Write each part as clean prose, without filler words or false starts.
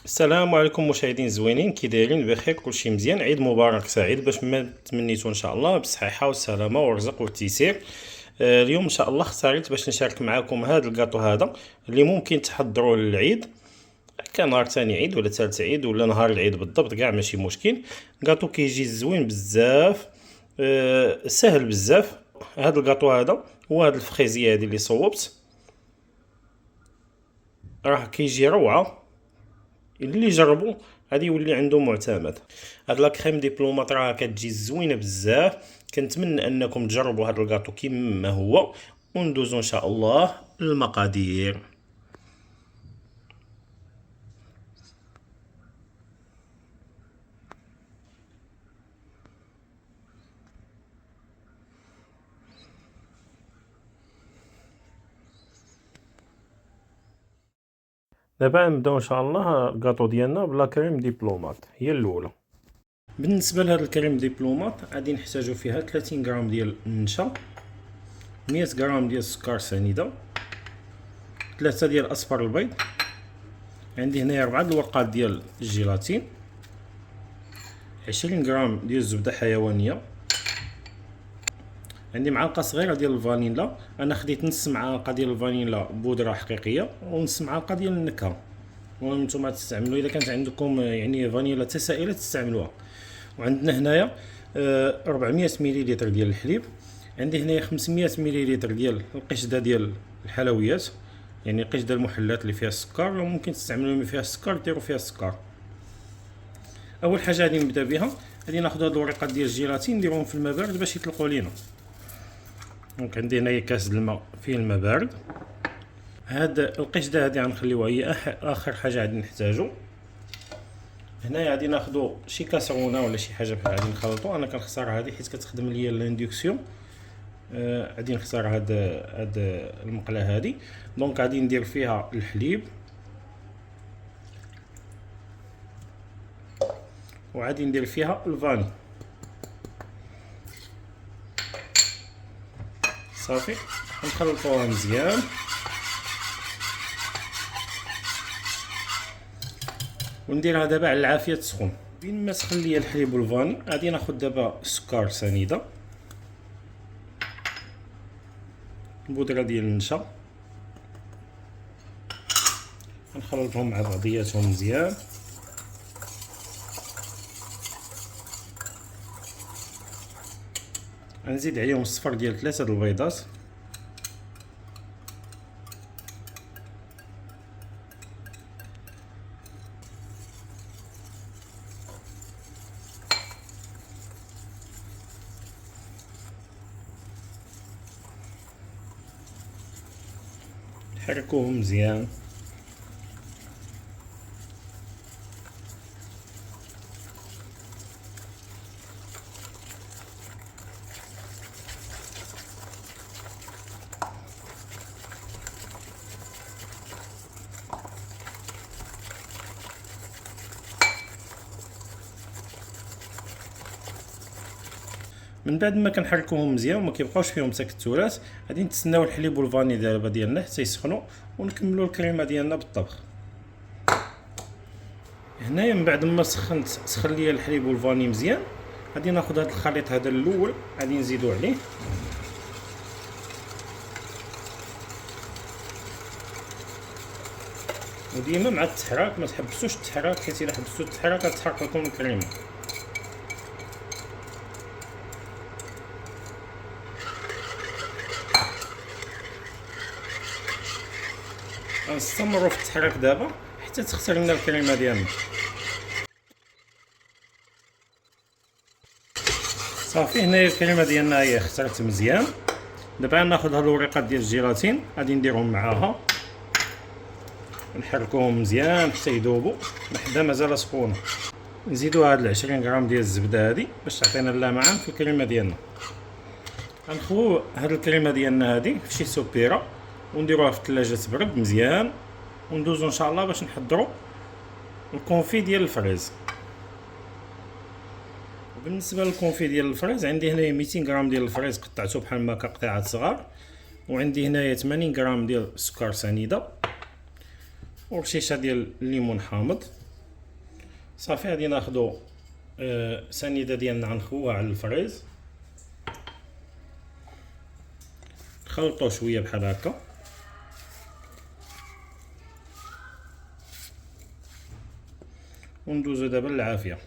السلام عليكم مشاهدين زوينين، كي دايرين؟ بخير؟ كلشي مزيان؟ عيد مبارك سعيد باش ما تمنيتو ان شاء الله بالصحه والسلامه والرزق والتيسير. اليوم ان شاء الله اختاريت باش نشارك معكم هذا الكاطو هذا اللي ممكن تحضروه للعيد، كان نهار ثاني عيد ولا ثالث عيد ولا نهار العيد بالضبط، كاع ماشي مشكل. كاطو كيجي زوين بزاف، سهل بزاف. هذا الكاطو هذا وهاد الفخيزيه هذه اللي صوبت راه كيجي روعه. اللي جربوا غادي يولي عنده معتمد. هاد لا كريم ديبلومات راه كتجي زوينه بزاف. كنتمنى انكم تجربوا هاد الكاطو كيما هو، وندوزو ان شاء الله للمقادير. دابا نبداو ان شاء الله الكاطو ديالنا بلا كريم ديبلومات، هي الاولى. بالنسبه لهاد الكريم ديبلومات غادي نحتاجو فيها 30 غرام ديال النشا، 100 غرام ديال السكر سنيده، 3 ديال اصفر البيض، عندي هنايا 4 الورقات ديال الجيلاتين، 20 غرام ديال الزبده حيوانيه، عندي معلقه صغيره ديال الفانيلا. انا خديت نص معلقه ديال الفانيلا بودره حقيقيه ونص معلقه ديال النكهه، وانتم تستعملوا اذا كانت عندكم يعني فانيلا تسائله تستعملوها. وعندنا هنايا 400 مليلتر ديال الحليب، عندي هنايا 500 مليلتر ديال القشده ديال الحلويات، يعني قشده المحلات اللي فيها السكر، لو ممكن تستعملوا اللي فيها السكر ديروا فيها السكر. اول حاجه غادي نبدا بها، غادي ناخذ هاد الورقات ديال الجيلاتين نديرهم في الماء بارد باش يطلقوا لينا. دونك عندي هنايا كاس الماء فيه الماء بارد. هاد القشده هادي غنخليوها هي اخر حاجه غادي نحتاجو. هنايا غادي ناخذوا شي كاسرونه ولا شي حاجه بحال غادي نخلطوا. انا كنختار هذه حيت كتخدم ليا الاندكسيون. غادي نختار هاد المقله هذه. دونك غادي ندير فيها الحليب وغادي ندير فيها الفاني. صافي نخلطوها مزيان. ونديرها دابا على العافيه تسخن. بين ما سخن ليا الحليب والفاني غادي ناخذ دابا السكر سنيده، بودره ديال النشا، نخلطهم مع بعضياتهم مزيان. غنزيد عليهم الصفر ديال 3 د البيضات، نحركوهم مزيان. من بعد ما كنحركوهم مزيان وما كيبقاوش فيهم تكتلات، غادي نتسناو الحليب والفاني دابا ديالنا حتى يسخنوا ونكملوا الكريمه ديالنا بالطبخ. هنايا من بعد ما سخن ليا الحليب والفاني مزيان، غادي ناخذ هذا الخليط هذا الاول غادي نزيدو عليه. وديما مع التحراك ما تحبسوش التحراك، حيت الا حبستو التحراك غتحرق لكم الكريمه. غنستمروا في التحريك دابا حتى تختار لنا الكريمه ديالنا. صافي هنايا الكريمه ديالنا هي اخترت مزيان. دابا ناخذ هاد الورقات ديال الجيلاتين غادي نديرهم معاها ونحركوهم مزيان حتى يذوبوا لحدا مازال سخونه. نزيدو هاد 20 غرام ديال الزبده هادي باش تعطينا اللمعان في الكريمه ديالنا. غنخويو هاد الكريمه ديالنا هادي في شي سوبيره ونديروها في الثلاجه تبرد مزيان، وندوزو ان شاء الله باش نحضروا الكونفي ديال الفريز. بالنسبه للكونفي ديال الفريز عندي هنايا 200 غرام ديال الفريز قطعته بحال ما قطعات صغار، وعندي هنايا 80 غرام ديال السكر سنيده، ورشيشه ديال الليمون حامض، صافي غادي ناخدو سنيده ديالنا غنخوها على الفريز، نخلطوه شويه بحال هكا، وندوزو دابا للعافيه.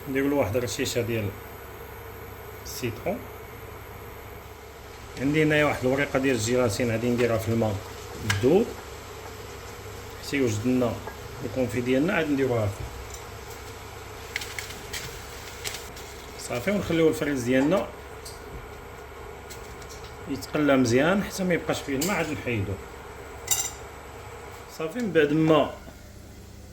نديرو له واحد الرشيشه ديال السيترون. عندي هنايا واحد الوريقه ديال الجيلاتين غادي نديرها في الماء تذوب حتى يوجد لنا الكونفي ديالنا، عاد نديروها فيه صافي، ونخليو الفريز ديالنا يتقلى مزيان حتى ما يبقاش فيه الماء، عاد نحيدو صافي. من بعد ما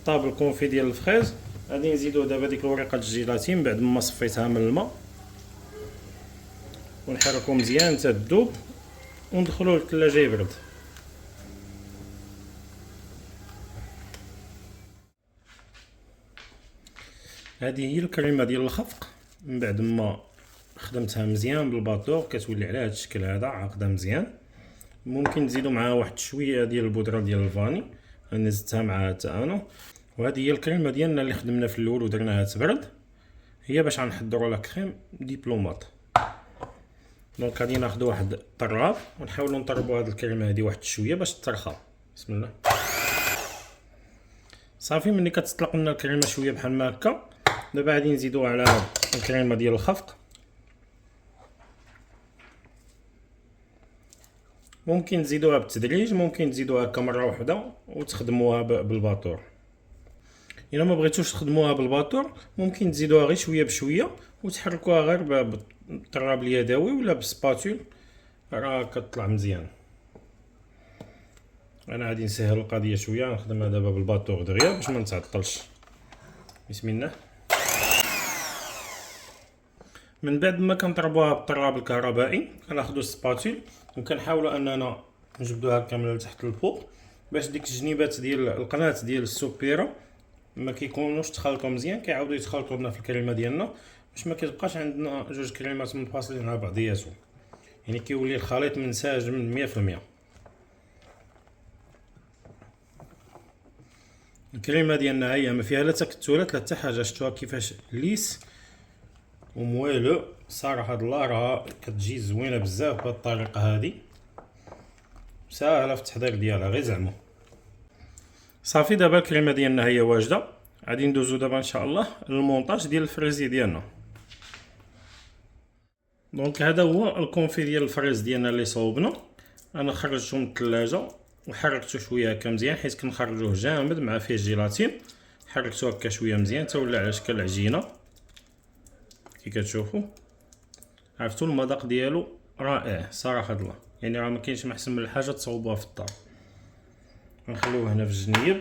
طاب الكونفي ديال الفريز غادي نزيدو دابا ديك الورقه الجيلاتين من بعد ما صفيتها من الماء، ونحركو مزيان حتى تذوب، وندخلو للثلاجه يبرد. هذه هي الكريمه ديال الخفق. من بعد ما خدمتها مزيان بالباطور كتولي على هذا الشكل هذا عاقده مزيان. ممكن تزيدوا معها واحد شويه ديال البودره ديال الفاني، انا زدتها معها حتى انا. وهذه هي الكريمه ديالنا اللي خدمنا في الاول ودرناها تبرد، هي باش غنحضروا لا كريم ديبلومات. دونك غادي ناخذ واحد الطراب ونحاولوا نطربوا هذه الكريمه هذه واحد شويه باش ترخى. بسم الله. صافي ملي كتطلق لنا الكريمه شويه بحال ما هكا، دابا غادي نزيدوها على هاد الكريمه ديال الخفق. ممكن تزيدوها بالتدريج، ممكن تزيدوها هكا مره واحده وتخدموها بالباطور. الا ما بغيتوش تخدموها بالباطور ممكن تزيدوها غير شويه بشويه وتحركوها غير بالطراب اليدوي ولا بالسباتول، راه كتطلع مزيان. انا غادي نسهل القضيه شويه، نخدمها دابا بالباطور دغيا باش ما نتعطلش. بسم الله. من بعد ما كنطربوها بالطراب الكهربائي كناخذوا السباتول وكنحاولوا اننا نجبدوها كامله لتحت الفوق باش ديك الجنيبات ديال القناه ديال السوبيرا ما كيكونوش تخلطوا مزيان، كيعاودوا يتخلطوا لنا في الكريمه ديالنا باش ما كتبقاش عندنا جوج كريمات منفصلين على بعضياتهم، يعني كيولي الخليط منسجم 100%. الكريمه ديالنا هي ما فيها لا تكتلات لا حتى حاجه، شفتوها كيفاش ليس وموالو. صراحه الله راه كتجي زوينه بزاف بهذه الطريقه هذه، ساهله في التحضير ديالها غير زعما. صافي دابا الكريمه ديالنا هي واجده، غادي ندوزو دابا ان شاء الله للمونطاج ديال الفريزي ديالنا. دونك هذا هو الكونفي ديال الفريز ديالنا اللي صوبنا. انا خرجته من الثلاجه وحركته شويه هكا مزيان حيت كنخرجوه جامد مع فيه الجيلاتين، حركته هكا شويه مزيان حتى ولا على شكل عجينه كي كتشوفوا. عرفتوا المذاق ديالو رائع صراحه الله، يعني راه ما كاينش ما احسن من الحاجه تصوبوها في الدار. نخليوه هنا في الجنيب.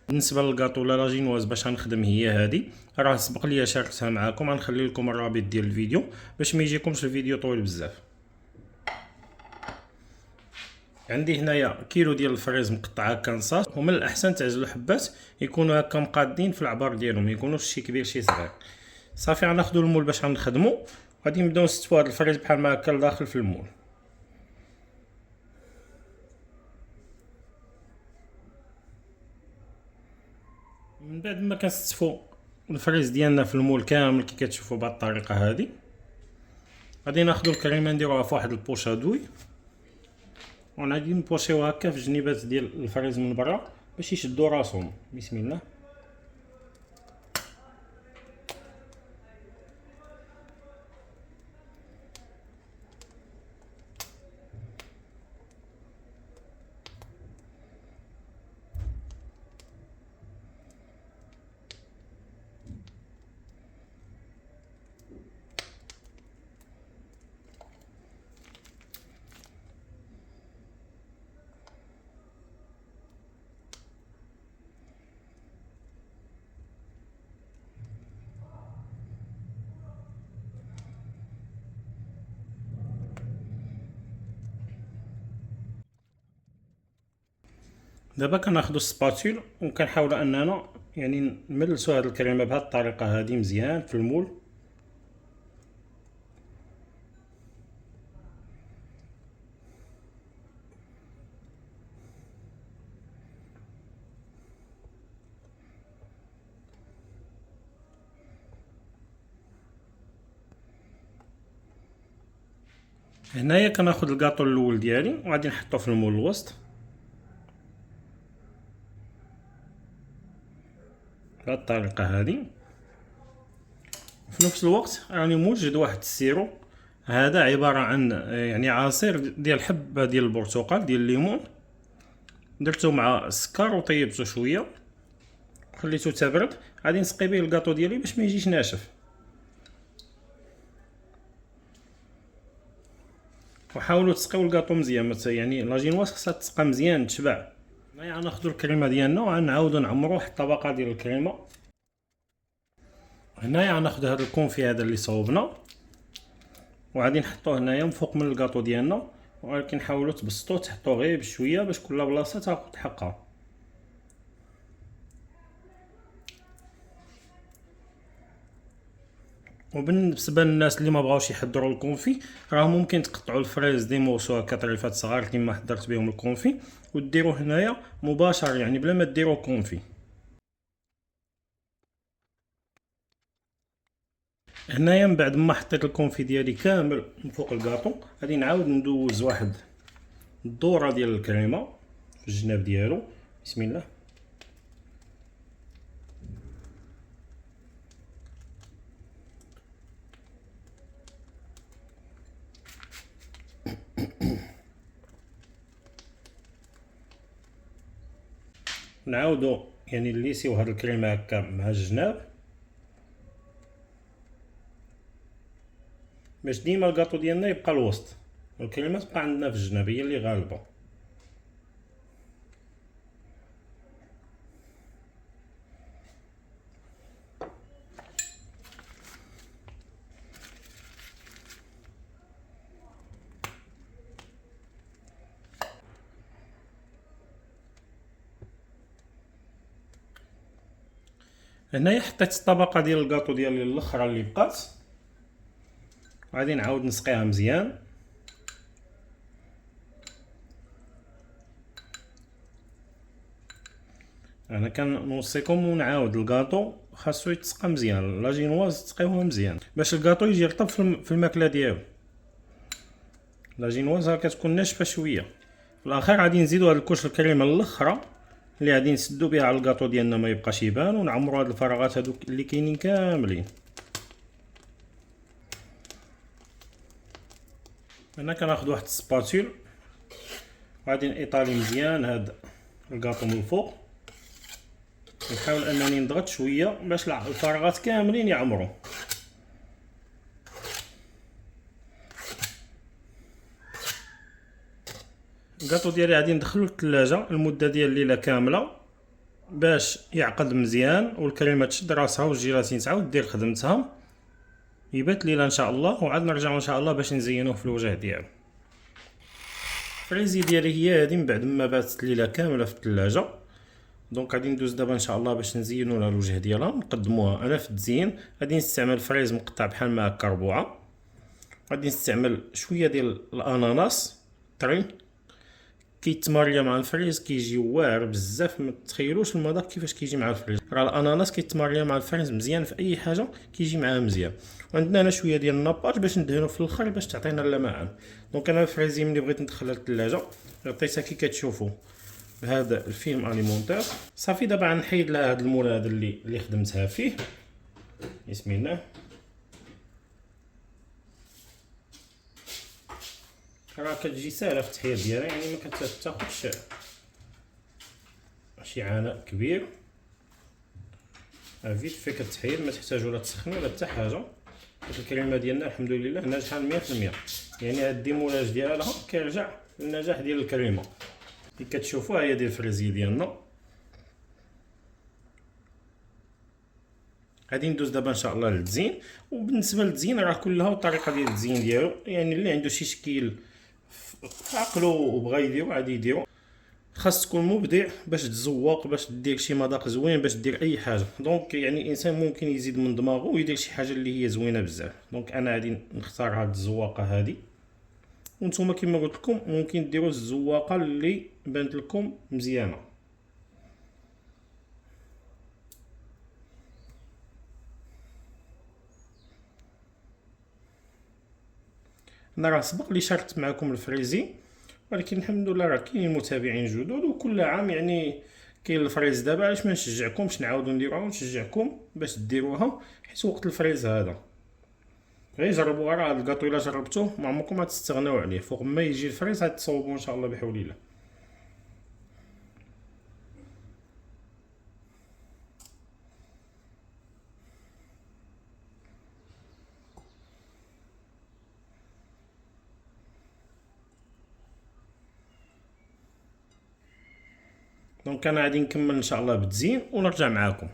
بالنسبه للكاطو لا جينواز باش غنخدم هي هذه، راه سبق ليا شاركتها معكم، غنخلي لكم الرابط ديال الفيديو باش ما يجيكمش الفيديو طويل بزاف. عندي هنايا كيلو ديال الفريز مقطع هكا نصاص، ومن الاحسن تعزلوا حبات يكونوا هكا مقادين في العبار ديالهم، ما يكونوش شي كبير شي صغير. صافي غناخذوا المول باش غنخدموا، غادي نبداو نستفوا هذا الفريز بحال ما هكا لداخل في المول. من بعد ما كنستفوا الفريز ديالنا في المول كامل كي كتشوفوا بهذه الطريقه هذه، غادي ناخذوا الكريمه نديروها في واحد البوشادوي وغادي نبوشيوها هكا في الجنيبات ديال الفريز من برا باش يشدوا راسهم. بسم الله. دابا كناخذوا السباتول وكنحاولوا اننا يعني نملسوا هذه الكريمه بهذه الطريقه هذه مزيان في المول. هنايا كناخد الكاطو الاول ديالي وغادي نحطو في المول الوسط بهذه الطريقه هذه. في نفس الوقت راني موجد واحد السيرو، هذا عباره عن يعني عصير ديال حبه ديال البرتقال ديال الليمون، درتو مع السكر وطيبته شويه خليته تبرد. غادي نسقي به الكاطو ديالي باش ما يجيش ناشف. وحاولوا تسقيو الكاطو مزيان، يعني لاجينواس خصها تسقى مزيان تشبع. هنايا غناخدو الكريمه ديالنا وغنعاودو نعمرو واحد الطبقه ديال الكريمه. هنايا غناخدو هذا الكونفي هذا اللي صوبنا وغادي نحطوه هنايا من فوق من الكاطو ديالنا، ولكن حاولوا تبسطوه تحطوه غير بشويه باش كل بلاصه تاخد حقها. وبالنسبه للناس اللي ما بغاوش يحضروا الكونفي، راه ممكن تقطعوا الفريز دي مورسو هكا طريفات صغار كيما حضرت بهم الكونفي وديروه هنايا مباشر، يعني بلا ما ديروا كونفي. هنايا من بعد ما حطيت الكونفي ديالي كامل من فوق الكاطو، غادي نعاود ندوز واحد الدوره ديال الكريمه في الجناب ديالو. بسم الله. نعاودو يعني نليسيو هاد الكريمه هكا مع الجناب باش ديما الكاطو ديالنا يبقى الوسط والكريمه تبقى عندنا في الجناب هي اللي غالبه. هنايا حطيت الطبقه ديال الكاطو ديالي الاخرى اللي بقات، غادي نعاود نسقيها مزيان. انا كنوصيكم ونعاود الكاطو خاصو يتسقى مزيان، لاجينواز تسقيوها مزيان باش الكاطو يجي رطب في الماكله ديالو. لاجينواز كتكون ناشفه شويه. في الاخير غادي نزيدو هاد الكوش الكريمه الاخرى اللي غادي نسدو بها على الكاطو ديالنا ما يبقاش يبان، ونعمرو هاد الفراغات هادوك اللي كاينين كاملين. انا كناخذ واحد السباتول وغادي نيطالي مزيان هاد الكاطو من الفوق، نحاول انني نضغط شويه باش الفراغات كاملين يعمروا. الكاطو ديالي غادي ندخلو للثلاجه المده ديال الليله كامله باش يعقد مزيان والكريمه تشد راسها والجيلاتين تعاود دير خدمتها، يبات ليله ان شاء الله، وعاد نرجعو ان شاء الله باش نزينوه في الوجه ديالو. الفريزي ديالي هي هادي من بعد ما باتت ليله كامله في الثلاجه. دونك غادي ندوز دابا ان شاء الله باش نزينوا لها الوجه ديالها نقدموها. انا في التزيين غادي نستعمل فريز مقطع بحال ما هكا ربوعه، غادي نستعمل شويه ديال الاناناس طري كيتماريا مع الفريز كيجي واعر بزاف، ما تخيلوش المذاق كيفاش كيجي مع الفريز. راه الاناناس كيتماريا مع الفريز مزيان في اي حاجه كيجي معاه مزيان. وعندنا هنا شويه ديال الناباج باش ندهنو في الاخر باش تعطينا اللمعان. دونك انا الفريزي ملي بغيت ندخلها للثلاجه عطيتها كي كتشوفوا بهذا الفيلم اليمونتير. صافي دابا غنحيد لها هذا المول هذا اللي خدمتها فيه. بسم الله. راه كتجي ساهله في التحضير ديالها، يعني ما كتاخذش شي عناء كبير. فيت في كتحيد ما تحتاجوا لا تسخنوا ولا حتى حاجه. الكريمه ديالنا الحمد لله ناجحه 100%، يعني هاد الديمولاج ديالها كيرجع للنجاح ديال الكريمه. كي كتشوفوا هي ديال الفريزي ديالنا. غادي ندوز دابا ان شاء الله للتزيين. وبالنسبه للتزيين راه كلها الطريقه ديال التزيين ديالو، يعني اللي عنده شي شكيل في عقلو وبغا يديرو غادي يديرو. خاص تكون مبدع باش تزوق، باش دير شي مذاق زوين، باش دير اي حاجه. دونك يعني الانسان ممكن يزيد من دماغه ويدير شي حاجه اللي هي زوينه بزاف. دونك انا غادي نختار هاد الزواقه هادي، وانتم كما قلت لكم ممكن ديروا الزواقه اللي بانت لكم مزيانه. انا راه سبق لي شاركت معكم الفريزي، ولكن الحمد لله راه كاينين متابعين جدد، وكل عام يعني كاين الفريز دابا. علاش ما نشجعكمش نعاودو نديروها ونشجعكم باش ديروها، حيت وقت الفريز هذا غير جربوها. راه هاد الكاطو الا جربتوه ما عمركم ما تستغناو عليه، فوق ما يجي الفريز غادي تصوبوا ان شاء الله بحول الله. دونك انا غادي نكمل ان شاء الله بالتزيين ونرجع معاكم.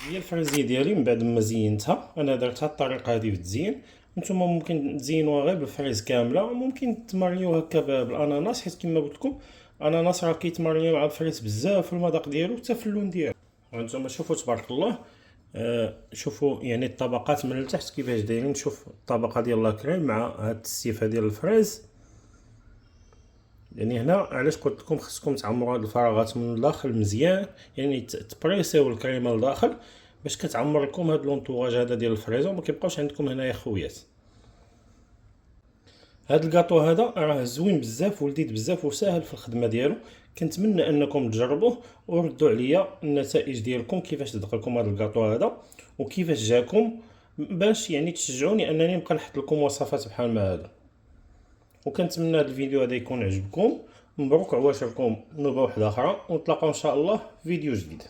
هي الفريزيه ديالي من بعد ما زينتها، انا درتها الطريقه هذه في التزيين. نتوما ممكن تزينوها غير بالفريز كامله، ممكن تماريو هكا بالاناناس، حيت كما قلت لكم الاناناس راه كيتماريو مع الفريز بزاف في المذاق ديالو حتى في اللون ديالو. هانتوما شوفوا تبارك الله. شوفوا يعني الطبقات من التحت كيفاش دايرين. شوف الطبقه ديال لاكريم مع هاد السيفه ديال الفريز. يعني هنا علاش قلت لكم خصكم تعمروا هاد الفراغات من الداخل مزيان، يعني تبريسيو الكريمه لداخل باش كتعمر لكم هاد لونطوراج هذا ديال الفريزه وما كيبقاوش عندكم هنايا خويات. هاد الكاطو هذا راه زوين بزاف ولذيذ بزاف وساهل في الخدمه ديالو. كنتمنى انكم تجربوه وردوا عليا النتائج ديالكم، كيفاش دخلكم هذا الكاطو هذا وكيفاش جاكم، باش يعني تشجعوني انني نبقى نحط لكم وصفات بحال ما هذا. وكنتمنى هذا الفيديو هذا يكون عجبكم. مبروك عواشركم نوبه واحده اخرى، ونتلاقاو ان شاء الله في فيديو جديد.